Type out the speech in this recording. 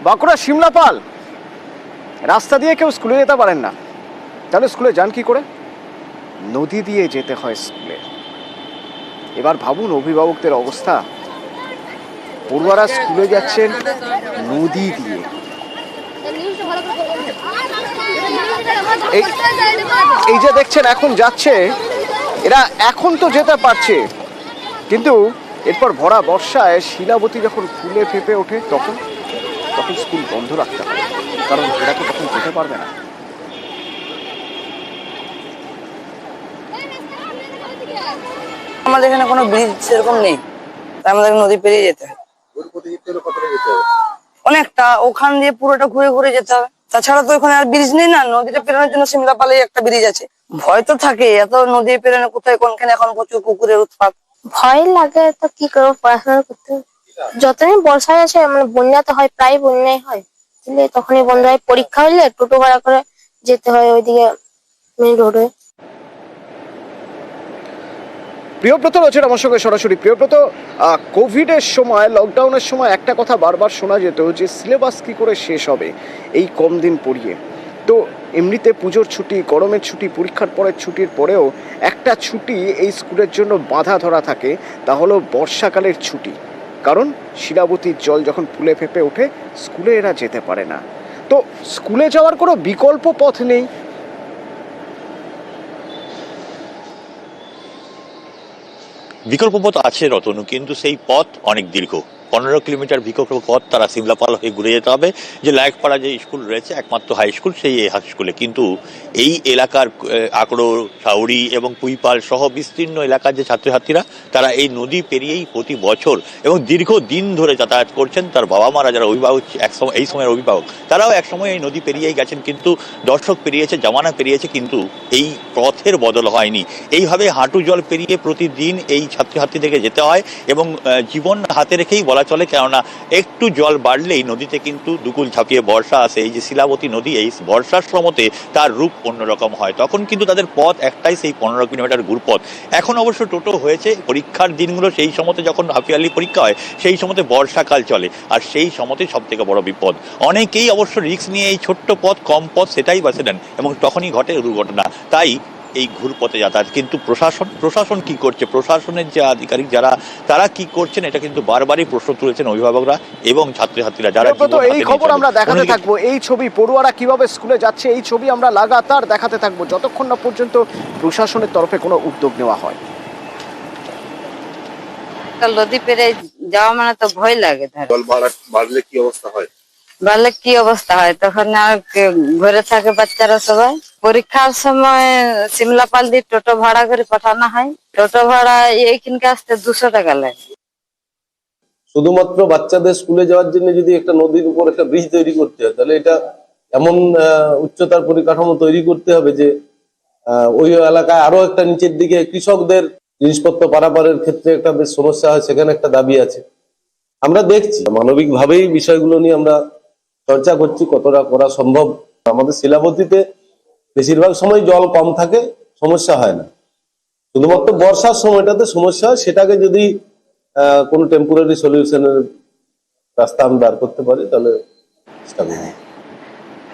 বাঁকুড়া শিমলাপাল রাস্তা দিয়ে কেউ স্কুলে যেতে পারেন না, তাহলে স্কুলে যান কি করে? নদী দিয়ে যেতে হয় স্কুলে। এবার ভাবুন অভিভাবকদের অবস্থা, পড়ুয়ারা স্কুলে যাচ্ছেন নদী দিয়ে। এই যে দেখছেন এখন যাচ্ছে, এরা এখন তো যেতে পারছে, কিন্তু এরপর ভরা বর্ষায় শিলাবতী যখন ফুলে ফেঁপে ওঠে তখন স্কুল বন্ধ রাখতে হবে, কারণ এরা তো তখন যেতে পারবে না। আমাদের এখানে কোনো ব্রিজ সেরকম নেই, আমাদের নদী পেরিয়ে যেতে হয়। অনেকটা, ওখান দিয়ে পুরোটা ঘুরে ঘুরে যেতে হবে। তাছাড়া তো ওখানে আর ব্রিজ নেই না, নদীটা পেরোনোর জন্য শিমলাপালে একটা ব্রিজ আছে। ভয় তো থাকে, এত নদী পেরোনো কোথায় কোনখানে এখন প্রচুর কুকুরের উৎপাত। ভয় লাগে, তো কি করবো, পড়াশোনা করতে। যতদিন বর্ষায় আছে মানে বন্যা তো হয়, প্রায় বন্যাই হয়, তখনই বন্ধ হয়। পরীক্ষা হলে টোটো ভাড়া করে যেতে হয় ওইদিকে মেন রোডে। প্রিয়ব্রত রয়েছেন আমার সঙ্গে সরাসরি। প্রিয়ব্রত, কোভিডের সময়, লকডাউনের সময় একটা কথা বারবার শোনা যেত যে সিলেবাস কি করে শেষ হবে এই কম দিন পড়িয়ে। তো এমনিতে পুজোর ছুটি, গরমের ছুটি, পরীক্ষার পরের ছুটির পরেও একটা ছুটি এই স্কুলের জন্য বাঁধা ধরা থাকে, তা হলো বর্ষাকালের ছুটি। কারণ শিলাবতীর জল যখন ফুলে ফেঁপে ওঠে স্কুলে এরা যেতে পারে না। তো স্কুলে যাওয়ার কোনো বিকল্প পথ নেই। বিকল্প পথ আছে রতনু, কিন্তু সেই পথ অনেক দীর্ঘ। 15 কিলোমিটার বিকল্প পথ তারা সিমলাপাল হয়ে ঘুরে যেতে হবে। যে লায়কপাড়া যে স্কুল রয়েছে, একমাত্র হাই স্কুল, সেই হাই স্কুলে। কিন্তু এই এলাকার আকড়ো, সাউরি এবং পুইপাল সহ বিস্তীর্ণ এলাকার যে ছাত্রছাত্রীরা, তারা এই নদী পেরিয়েই প্রতি বছর এবং দীর্ঘ দিন ধরে যাতায়াত করছেন। তার বাবা মারা যারা অভিভাবক, একসময় এই সময়ের অভিভাবক, তারাও একসময় এই নদী পেরিয়েই গেছেন, কিন্তু দর্শক পেরিয়েছে, জামানা পেরিয়েছে, কিন্তু এই পথের বদল হয়নি। এইভাবে হাঁটু জল পেরিয়ে প্রতিদিন এই ছাত্রছাত্রীদেরকে যেতে হয় এবং জীবন হাতে রেখেই বলা চলে, কেননা একটু জল বাড়লেই নদীতে কিন্তু দুকুল ঝাঁপিয়ে বর্ষা আসে। এই যে শিলাবতী নদী, এই বর্ষার সময়তে তার রূপ অন্যরকম হয়। তখন কিন্তু তাদের পথ একটাই, সেই 15 কিলোমিটার ঘুরপথ। এখন অবশ্য টোটো হয়েছে। পরীক্ষার দিনগুলো, সেই সময়তে যখন হাফ ইয়ারলি পরীক্ষা হয়, সেই সময়তে বর্ষাকাল চলে, আর সেই সময়তে সব থেকে বড় বিপদ। অনেকেই অবশ্য রিস্ক নিয়ে এই ছোট্ট পথ, কম পথ, সেটাই বাছে নেন এবং তখনই ঘটে দুর্ঘটনা। তাই এই ঘুরপথে যাতায়াত। কিন্তু প্রশাসন কি করছে, প্রশাসনের যে আধিকারিক যারা, তারা কি করছেন, এটা কিন্তু বারবারই প্রশ্ন তুলেছেন অভিভাবকরা এবং ছাত্রছাত্রীরা যারা। এই খবর আমরা দেখাতে থাকবো, এই ছবি, পড়ুয়ারা কিভাবে স্কুলে যাচ্ছে এই ছবি আমরা লাগাতার দেখাতে থাকবো যতক্ষণ না পর্যন্ত প্রশাসনের তরফে কোনো উদ্যোগ নেওয়া হয়। নদী পেরে যাওয়া মানে তো ভয় লাগে। জল বাড়লে কি অবস্থা হয়? বাড়লে কি অবস্থা হয়, তখন আর ঘরে থাকে বাচ্চারা সবাই। পরীক্ষার সময় শিমলাপাল দিয়ে টোটো ভাড়া করে পাঠানো হয়। টোটো ভাড়া এইখানকে আসতে 200 টাকা লাগে। শুধুমাত্র বাচ্চাদের স্কুলে যাওয়ার জন্য যদি একটা নদীর উপর একটা ব্রিজ তৈরি করতে হয়, তাহলে এটা এমন উচ্চতার পরিকাঠামো তৈরি করতে হবে যে ওই এলাকায় আরো একটা নিচের দিকে কৃষকদের জিনিসপত্র পারাপারের ক্ষেত্রে একটা বেশ সমস্যা হয়, সেখানে একটা দাবি আছে। আমরা দেখছি মানবিক ভাবেই বিষয়গুলো নিয়ে আমরা চর্চা করছি, কতটা করা সম্ভব। আমাদের শিলাবতীতে বেশিরভাগ সময় জল কম থাকে, সমস্যা হয় না। শুধুমাত্র বর্ষার সময়টাতে সমস্যা হয়, সেটাকে যদি কোনো টেম্পোরারি সলিউশনের রাস্তা আমি বার করতে পারি তাহলে চেষ্টা করব।